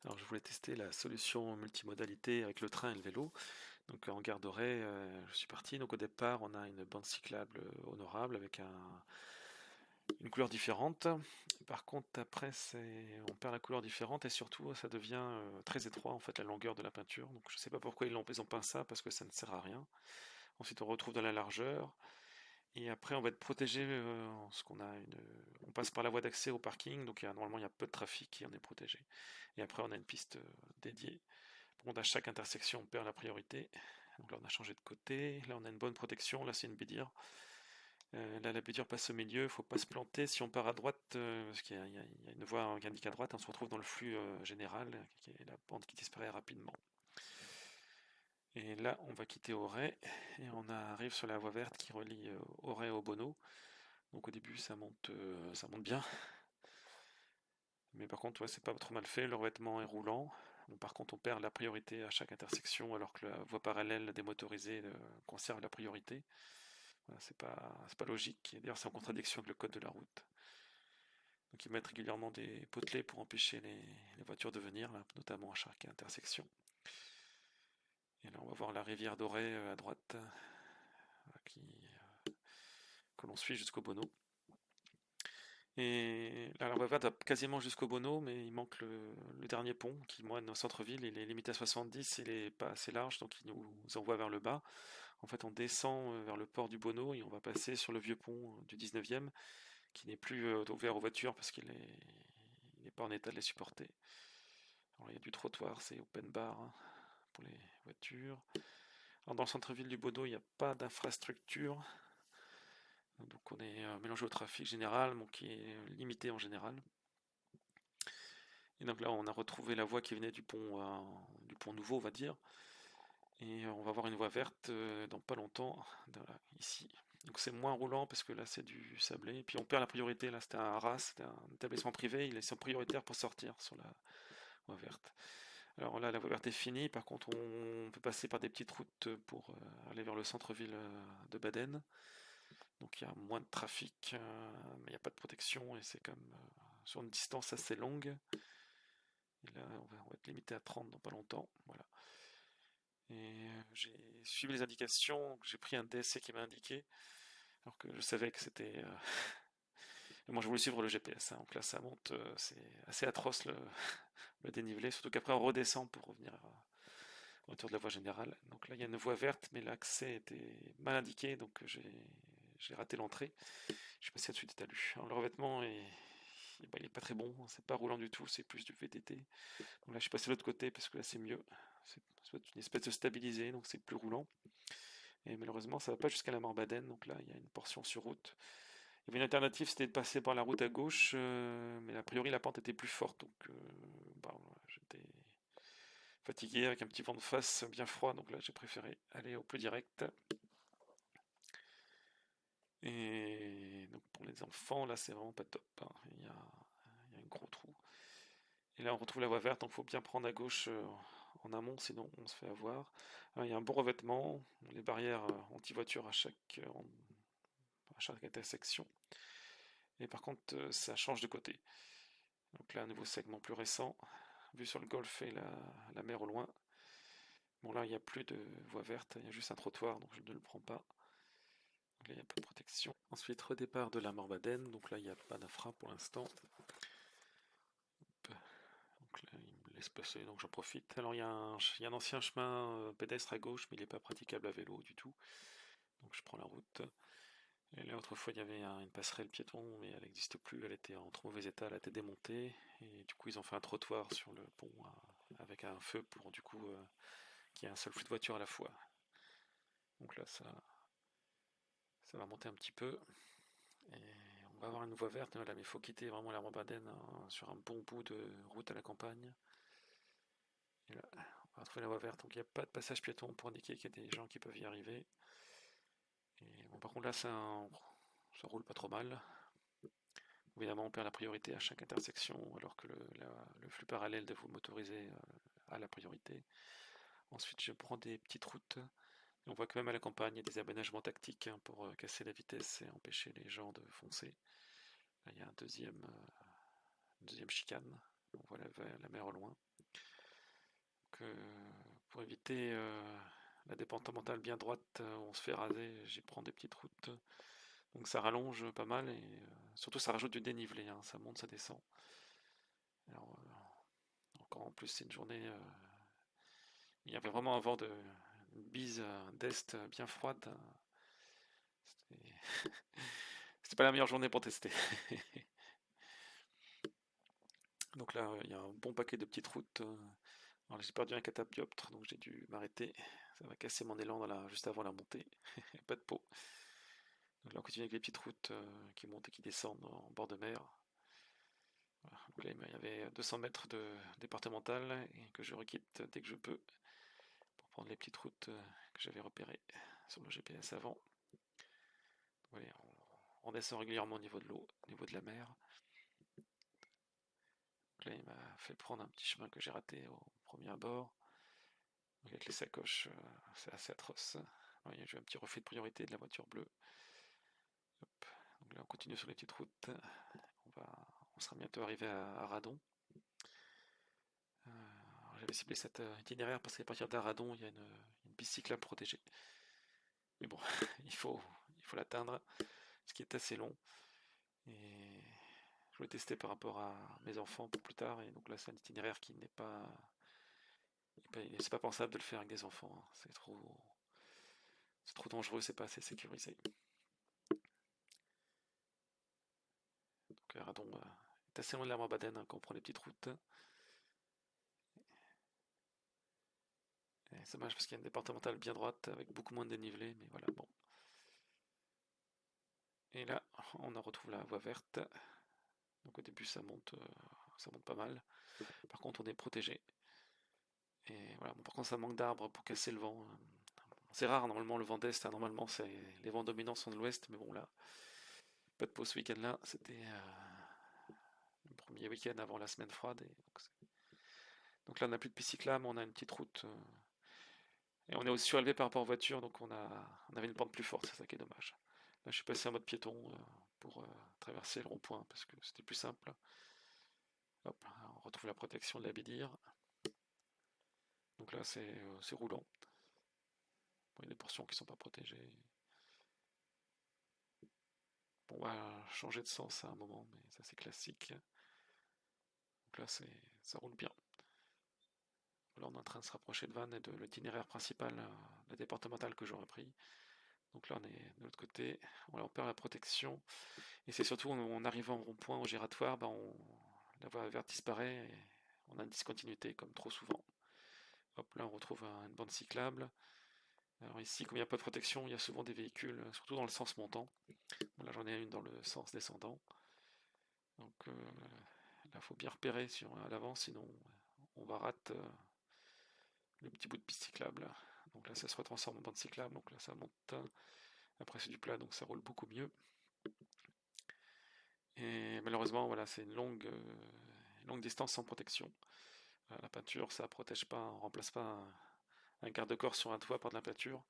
Alors, je voulais tester la solution multimodalité avec le train et le vélo. Donc, en gare d'Auray, je suis parti. Donc, au départ, on a une bande cyclable honorable avec une couleur différente. Par contre, après, on perd la couleur différente et surtout, ça devient très étroit, en fait, la longueur de la peinture. Donc, je ne sais pas pourquoi ils ont peint ça, parce que ça ne sert à rien. Ensuite, on retrouve dans la largeur. Et après, on va être protégé, parce on passe par la voie d'accès au parking, donc normalement il y a peu de trafic et on est protégé. Et après, on a une piste dédiée. Par contre, à chaque intersection, on perd la priorité. Donc là, on a changé de côté. Là, on a une bonne protection. Là, c'est une bédire. Là, la bédire passe au milieu. Il ne faut pas se planter. Si on part à droite, parce qu'il y a une voie qui indique à droite, on se retrouve dans le flux général, qui est la bande qui disparaît rapidement. Et là, on va quitter Auray et on arrive sur la voie verte qui relie Auray au Bonneau. Donc au début, ça monte bien. Mais par contre, ouais, c'est pas trop mal fait. Le revêtement est roulant. Bon, par contre, on perd la priorité à chaque intersection, alors que la voie parallèle démotorisée conserve la priorité. Voilà, c'est pas logique. Et d'ailleurs, c'est en contradiction avec le code de la route. Donc, ils mettent régulièrement des potelets pour empêcher les voitures de venir, là, notamment à chaque intersection. Et là, on va voir la rivière d'Auray à droite, que l'on suit jusqu'au Bonneau. Et là, on va quasiment jusqu'au Bonneau, mais il manque le dernier pont qui, moi, au centre-ville, il est limité à 70, il est pas assez large, donc il nous envoie vers le bas. En fait, on descend vers le port du Bonneau et on va passer sur le vieux pont du 19e, qui n'est plus ouvert aux voitures parce il n'est pas en état de les supporter. Alors, il y a du trottoir, c'est open bar hein, pour les voitures. Alors, dans le centre-ville du Bonneau, il n'y a pas d'infrastructure, donc on est mélangé au trafic général, bon, qui est limité en général. Et donc là, on a retrouvé la voie qui venait du pont nouveau, on va dire. Et on va voir une voie verte dans pas longtemps, ici. Donc c'est moins roulant parce que là c'est du sablé. Et puis on perd la priorité, là c'était un RAS, c'était un établissement privé, il est prioritaire pour sortir sur la voie verte. Alors là la voie verte est finie, par contre on peut passer par des petites routes pour aller vers le centre-ville de Baden. Donc il y a moins de trafic, mais il n'y a pas de protection et c'est comme sur une distance assez longue. Et là, on va être limité à 30 dans pas longtemps. Voilà. Et j'ai suivi les indications, j'ai pris un DSC qui m'a indiqué, alors que je savais que c'était. Et moi, je voulais suivre le GPS, hein. Donc là, ça monte, c'est assez atroce le dénivelé, surtout qu'après, on redescend pour revenir autour de la voie générale. Donc là, il y a une voie verte, mais l'accès était mal indiqué, donc j'ai raté l'entrée. Je sais pas si là-dessus tu as lu. Alors, le revêtement bah, il est pas très bon, hein. C'est pas roulant du tout, c'est plus du VTT. Donc là, je suis passé de l'autre côté parce que là, c'est mieux. C'est une espèce de stabilisé, donc c'est plus roulant. Et malheureusement, ça va pas jusqu'à la Morbaden, donc là, il y a une portion sur route. Il y avait une alternative, c'était de passer par la route à gauche, mais a priori, la pente était plus forte, donc bah, voilà, j'étais fatigué avec un petit vent de face bien froid, donc là, j'ai préféré aller au plus direct. Et donc pour les enfants, là, c'est vraiment pas top, hein. Il y a un gros trou. Et là, on retrouve la voie verte, donc il faut bien prendre à gauche en amont, sinon on se fait avoir. Il y a un bon revêtement, les barrières anti-voiture à chaque intersection. Et par contre, ça change de côté. Donc là, un nouveau segment plus récent, vue sur le golfe et la mer au loin. Bon, là, il n'y a plus de voie verte, il y a juste un trottoir, donc je ne le prends pas. Donc là, il n'y a pas de protection. Ensuite, redépart de la Morbaden, donc là, il n'y a pas d'infra pour l'instant. Donc là, il me laisse passer, donc j'en profite. Alors, il y a un ancien chemin pédestre à gauche, mais il n'est pas praticable à vélo du tout. Donc, je prends la route. Et là, autrefois, il y avait une passerelle piéton, mais elle n'existe plus. Elle était en trop mauvais état, elle a été démontée. Et du coup, ils ont fait un trottoir sur le pont avec un feu pour, du coup, qu'il y ait un seul flux de voitures à la fois. Donc là, ça va monter un petit peu. Et on va avoir une voie verte, là, mais il faut quitter vraiment la Baden hein, sur un bon bout de route à la campagne. Et là, on va trouver la voie verte, donc il n'y a pas de passage piéton pour indiquer qu'il y a des gens qui peuvent y arriver. Et bon, par contre là, ça roule pas trop mal. Évidemment, on perd la priorité à chaque intersection, alors que le flux parallèle de vous motoriser a la priorité. Ensuite, je prends des petites routes. Et on voit quand même à la campagne, il y a des aménagements tactiques hein, pour casser la vitesse et empêcher les gens de foncer. Là, il y a une deuxième chicane. On voit la mer au loin. éviter la départementale bien droite où on se fait raser, j'y prends des petites routes. Donc ça rallonge pas mal et surtout ça rajoute du dénivelé, hein, ça monte, ça descend. Alors, encore en plus c'est une journée, il y avait vraiment un vent une bise d'est bien froide. C'était pas la meilleure journée pour tester. Donc là il y a un bon paquet de petites routes. Alors j'ai perdu un catapioptre donc j'ai dû m'arrêter. Ça va casser mon élan juste avant la montée. Pas de peau. Donc là on continue avec les petites routes qui montent et qui descendent en bord de mer. Voilà. Donc là il y avait 200 mètres de départementale et que je requitte dès que je peux pour prendre les petites routes que j'avais repérées sur le GPS avant. Voilà, on descend régulièrement au niveau de l'eau, au niveau de la mer. Donc là il m'a fait prendre un petit chemin que j'ai raté au premier abord. Donc avec les sacoches, c'est assez atroce. J'ai eu un petit reflet de priorité de la voiture bleue. Hop. Donc là on continue sur les petites routes. On sera bientôt arrivé à Radon. J'avais ciblé cet itinéraire parce qu'à partir d'Aradon, il y a une piste cyclable protégée. Mais bon, il faut l'atteindre, ce qui est assez long. Et je voulais tester par rapport à mes enfants pour plus tard. Et donc là, c'est un itinéraire qui n'est pas. C'est pas pensable de le faire avec des enfants, hein. C'est trop dangereux, c'est pas assez sécurisé. Donc Aradon est assez loin de la Morbadène hein, quand on prend les petites routes. C'est dommage parce qu'il y a une départementale bien droite avec beaucoup moins de dénivelé, mais voilà, bon. Et là, on en retrouve la voie verte. Donc au début, ça monte pas mal. Par contre, on est protégé. Et voilà, bon, par contre, ça manque d'arbres pour casser le vent. C'est rare, normalement, le vent d'est. Hein, normalement, les vents dominants sont de l'ouest, mais bon, là, pas de pause ce week-end-là. C'était le premier week-end avant la semaine froide. Donc là, on n'a plus de piste cyclable, on a une petite route. Et on est aussi surélevé par rapport aux voitures, donc on avait une pente plus forte, c'est ça qui est dommage. Là, je suis passé en mode piéton pour traverser le rond-point parce que c'était plus simple. Hop, on retrouve la protection de la Bédire. Donc là, c'est roulant. Bon, il y a des portions qui ne sont pas protégées. Bon, on va changer de sens à un moment, mais ça c'est classique. Donc là, ça roule bien. Là, on est en train de se rapprocher de Vannes et de l'itinéraire principal, la départementale que j'aurais pris. Donc là, on est de l'autre côté. On perd la protection. Et c'est surtout en arrivant au rond-point, au giratoire, la voie verte disparaît et on a une discontinuité, comme trop souvent. Hop, là, on retrouve une bande cyclable. Alors ici, comme il n'y a pas de protection, il y a souvent des véhicules, surtout dans le sens montant. Bon, là, j'en ai une dans le sens descendant. Donc là, il faut bien repérer à l'avant, sinon on va rater le petit bout de piste cyclable. Donc là, ça se retransforme en bande cyclable. Donc là, ça monte. Après, c'est du plat, donc ça roule beaucoup mieux. Et malheureusement, voilà, c'est une longue distance sans protection. La peinture, ça protège pas, on remplace pas un garde-corps sur un toit par de la peinture.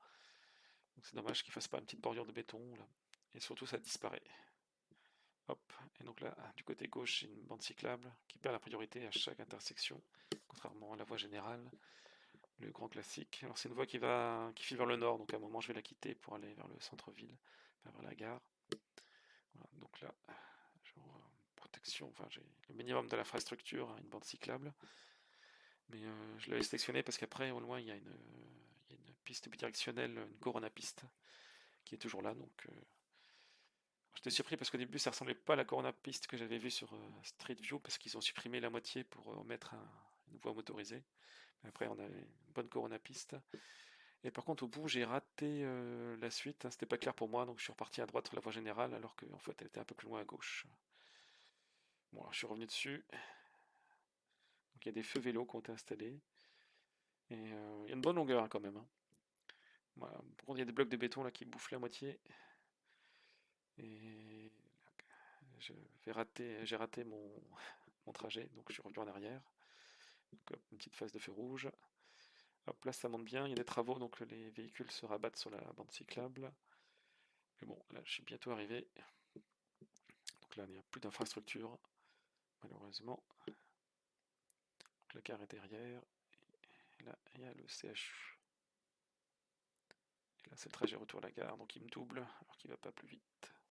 Donc c'est dommage qu'il fasse pas une petite bordure de béton là. Et surtout, ça disparaît. Hop. Et donc là, du côté gauche, j'ai une bande cyclable qui perd la priorité à chaque intersection, contrairement à la voie générale, le grand classique. Alors c'est une voie qui file vers le nord, donc à un moment, je vais la quitter pour aller vers le centre-ville, vers la gare. Voilà, donc là, protection, enfin j'ai le minimum de l'infrastructure, hein, une bande cyclable. Mais je l'avais sélectionné parce qu'après, au loin, il y a une piste bidirectionnelle, une Corona piste, qui est toujours là. Donc j'étais surpris parce qu'au début, ça ressemblait pas à la Corona piste que j'avais vue sur Street View parce qu'ils ont supprimé la moitié pour mettre une voie motorisée. Mais après, on avait une bonne Corona piste. Et par contre, au bout, j'ai raté la suite, hein, c'était pas clair pour moi, donc je suis reparti à droite sur la voie générale alors qu'en fait, elle était un peu plus loin à gauche. Bon, alors, je suis revenu dessus. Donc il y a des feux vélos qui ont été installés. Et il y a une bonne longueur hein, quand même, hein. Voilà. Par contre, il y a des blocs de béton là qui bouffent la moitié. Et j'ai raté mon trajet, donc je suis revenu en arrière. Donc, hop, une petite phase de feu rouge. Hop, là ça monte bien, il y a des travaux, donc les véhicules se rabattent sur la bande cyclable. Mais bon, là je suis bientôt arrivé. Donc là il n'y a plus d'infrastructure, malheureusement. Donc, la gare est derrière. Et là, il il y a le CHU. Et là c'est le trajet retour à la gare, donc il me double alors qu'il va pas plus vite.